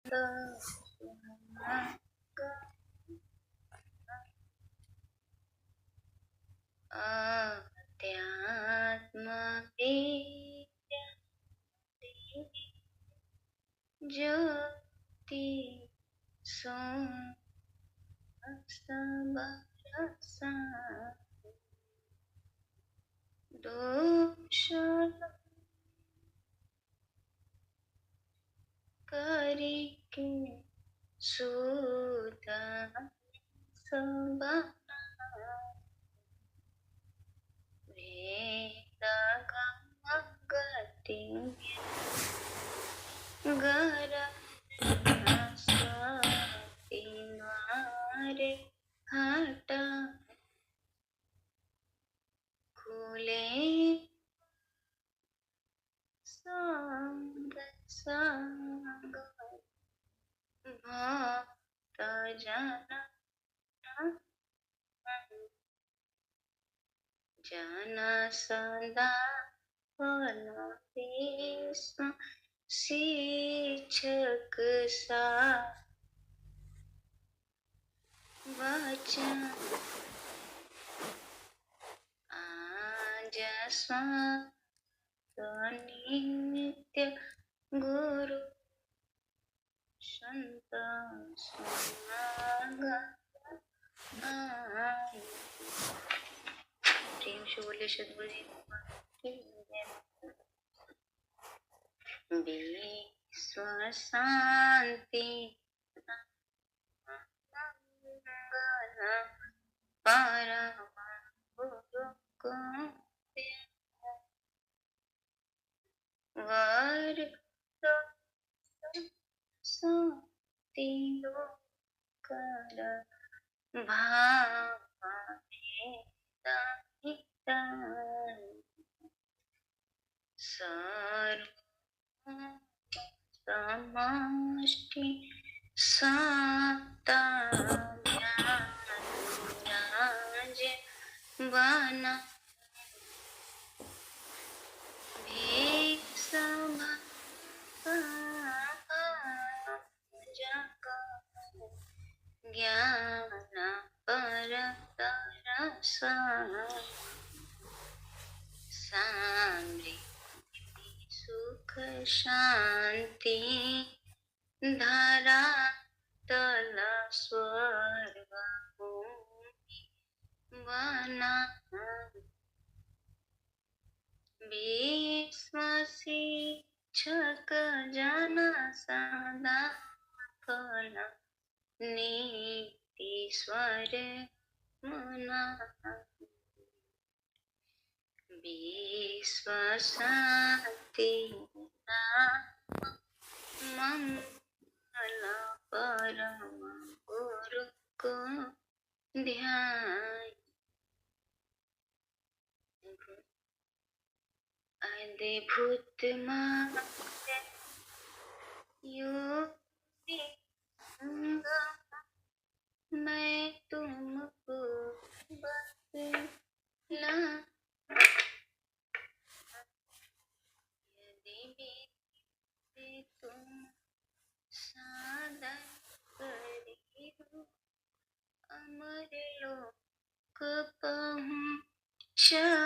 अध्यात्म विद्या ज्योति बरसा दोष करके सुधा सबा गति गर स्वाति द्वारे हटा खुले संग संग भक्त जन सदा फल विष्णु शिक्षक सा वचन आज नित्य गुरु संत प्रेम से बोले सद्गुरु जी विश्व शांति परम गुरु को वर शांति कर समष्टि साता बना भीषम जग ज्ञान पर समृद्धि सुख शांति धरा तल स्वर्ग भूमि बना विश्व शिक्षक जन सदा फल नीति स्वर मना विश्व शांति मंगल परम गुरु को ध्यान अद्भुत योगी मैं तुमको बतला यदि भी तुम साधन करो अमर लोक पहुँचाऊंगा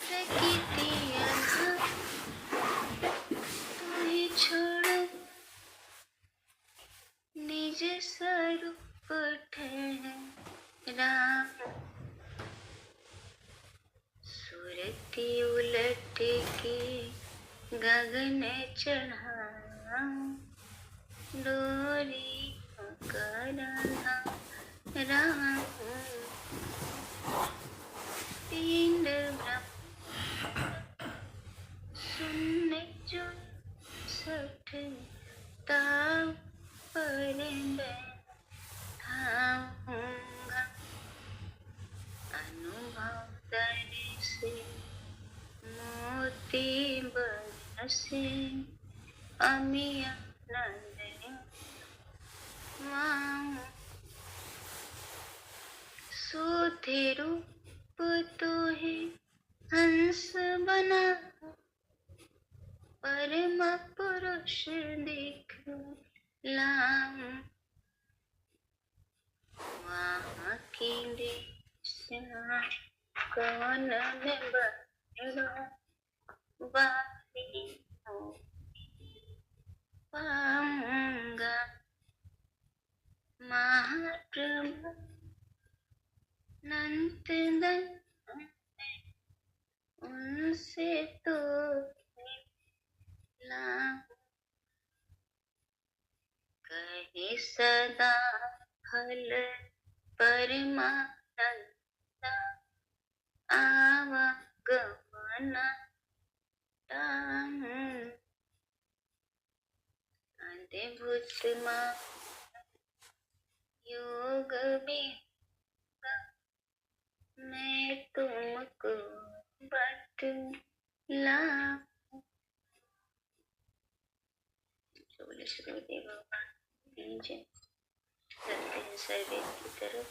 प्रकृति तुम्हें छोड़ो निज स्वरूप ठहरा सुरती उलट के गगन चढ़ा डोरी करना राम पिंड सुनने जो सठ ताव पर बैठाऊंगा अनुभव से मोती बरसे अमिया नंदनी माँ सोते रूप तो है हंस बना परम पुरुष दिखलाऊं, वहाँ की दिशा कौन में बड़ा बारी हो पाऊंगा। महाप्रभु अनंत धन उनसे तो मिला, कहे सदा फल परमानंद आवागमन टाहूं। अद्भुत योग में मैं तुमको बतलाऊं। जो बोले सुखदेव भगवान जय। चलते हैं सर्वे की तरफ।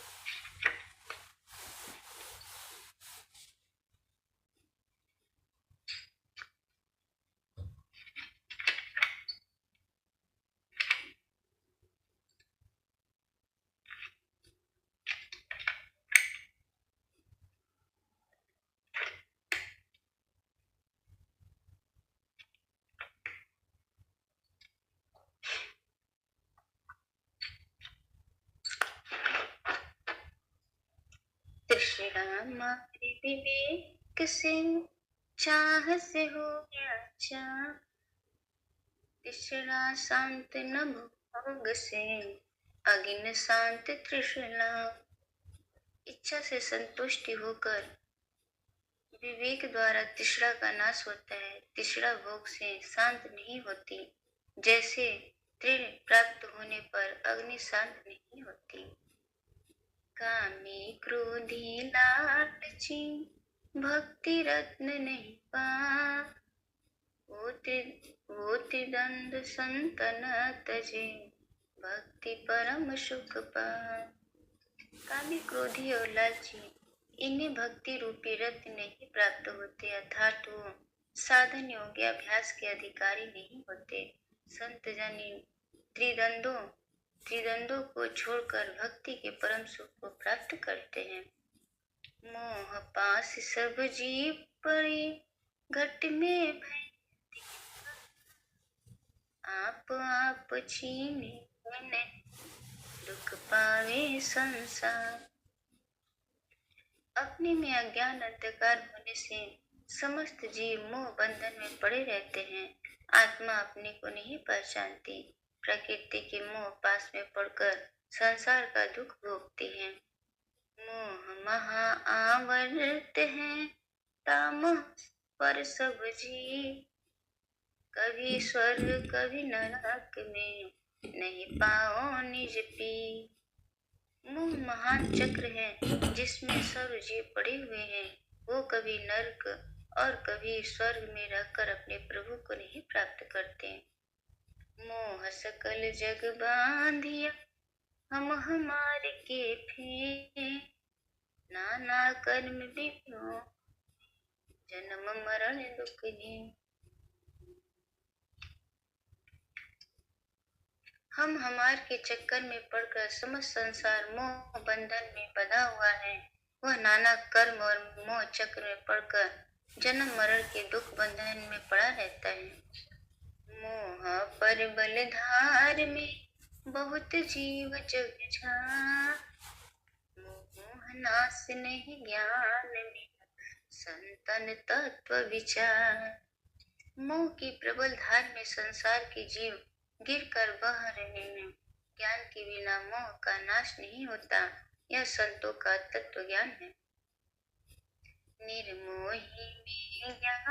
तृष्णा मारे विवेक से चाह से हो गया चाह, तृष्णा शांत न भोग से अगिन शांत तृष्णा। इच्छा से संतुष्टि होकर विवेक द्वारा तृष्णा का नाश होता है। तृष्णा भोग से शांत नहीं होती, जैसे तृण प्राप्त होने पर अग्नि शांत नहीं होती। कामी क्रोधी लालची भक्ति रत्न नहीं पा, वो त्रिदंड संतन तजे भक्ति परम सुख पा। कामी क्रोधी और लालची इन्हें भक्ति रूपी रत्न नहीं प्राप्त होते, अर्थात वो साधन योग्य अभ्यास के अधिकारी नहीं होते। संत जन त्रिदंडों को छोड़कर भक्ति के परम सुख को प्राप्त करते हैं। मोह पास सब जीव पड़े घट में भय, आप छीने दुख पावे संसार। अपने में अज्ञान अंधकार होने से समस्त जीव मोह बंधन में पड़े रहते हैं। आत्मा अपने को नहीं पहचानती, प्रकृति के मोह पास में पड़कर संसार का दुख भोगती है। मोह महा आवर्त है तामह पर सब जीव, कभी स्वर्ग कभी नरक में नहीं पाओ निज पी। मोह महान चक्र है जिसमें सर्व जीव पड़े हुए हैं, वो कभी नरक और कभी स्वर्ग में रहकर अपने प्रभु को नहीं प्राप्त करते। मोह सकल जग बांधिया हम हमारे के फे, नाना कर्म विभ्यो जन्म मरण दुख ने। हम हमार के चक्कर में पड़कर समस्त संसार मोह बंधन में बंधा हुआ है। वह नाना कर्म और मोह चक्र में पड़कर जन्म मरण के दुख बंधन में पड़ा रहता है। मोह पर बल धार में बहुत जीव जग झार, मोह नाश नहीं ज्ञान में संतन तत्व विचार। मोह की प्रबल धार में संसार के जीव गिर कर बह रहे हैं। ज्ञान के बिना मोह का नाश नहीं होता, यह संतों का तत्व ज्ञान है। निर्मोही में ज्ञान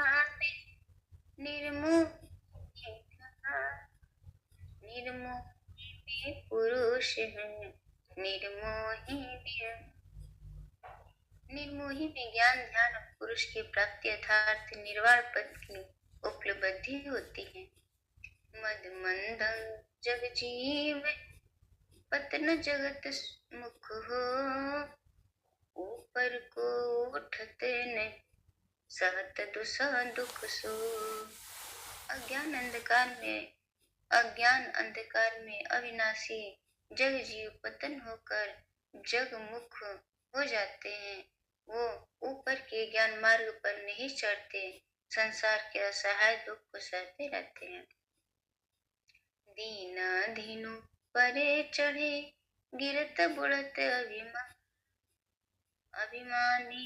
निर्मोही में पुरुष है, निर्मोही में ज्ञान ध्यान और पुरुष की प्राप्ति अर्थात निर्वाण पद की उपलब्धि होती है। मद मंदं जग जीव पतन जगत मुख हो, ऊपर को उठते न सहत दुसह दुख सो। अज्ञान अंधकार में अविनाशी जग जीव पतन होकर जगमुख हो जाते हैं। वो ऊपर के ज्ञान मार्ग पर नहीं चढ़ते, संसार के असहाय दुख को सहते रहते हैं। दीना दीनु परे चढ़े गिरत बुढ़त अभिमानी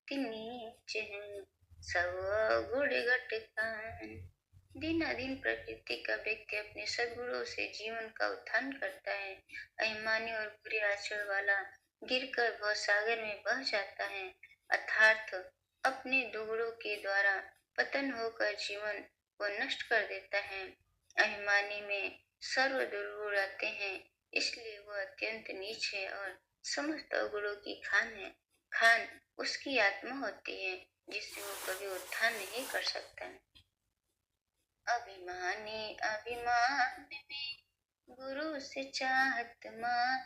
नीच हैं सब गुड़ गट खान। दिनादिन प्रकृति का व्यक्ति अपने सद्गुणों से जीवन का उत्थान करता है। अभिमानी और बुरे आचरण वाला गिरकर भवसागर में बह जाता है, अर्थात अपने दुगुणों के द्वारा पतन होकर जीवन को नष्ट कर देता है। अभिमानी में सर्व दुर्गुण आते हैं, इसलिए वह अत्यंत नीच है और समस्त अवगुणों की खान उसकी आत्मा होती है, जिससे वो कभी उत्थान नहीं कर सकता। अभिमानी अभिमान में गुरु से चाहत मान,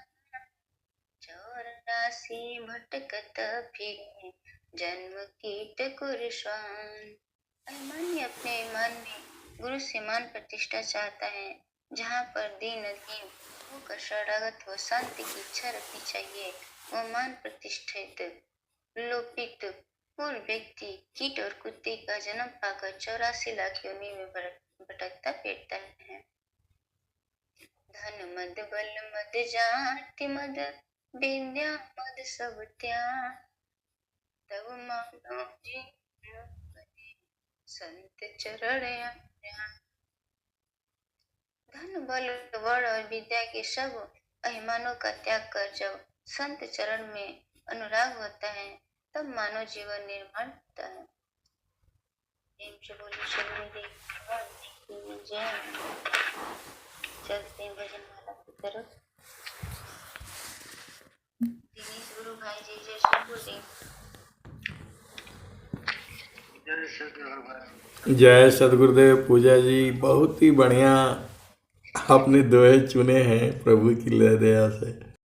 चौरासी भटकत फिरे जन्म कीट कुरश्वान। अभिमानी अपने ईमान में गुरु से मान प्रतिष्ठा चाहता है, जहाँ पर दीन होकर शरणागत हो शांति की इच्छा रखनी चाहिए। वो मान प्रतिष्ठित लोपित पूर्व व्यक्ति कीट और कुत्ते का जन्म पाकर 84 लाख योनि में भटकता फिरता है। धन मद बल मद जाति मद विद्या मद सब त्याग, तब मानो संत चरण आज्ञा। धन बल बल और विद्या के सब अभिमानों का त्याग कर जब संत चरण में अनुराग होता है, तब मानव जीवन निर्माण होता है। चलते हैं भजन माला की तरफ। दिनेश गुरु भाई जी जय सतगुरुदेव। जय सतगुरुदेव। पूजा जी बहुत ही बढ़िया आपने दोहे चुने हैं प्रभु की दया से।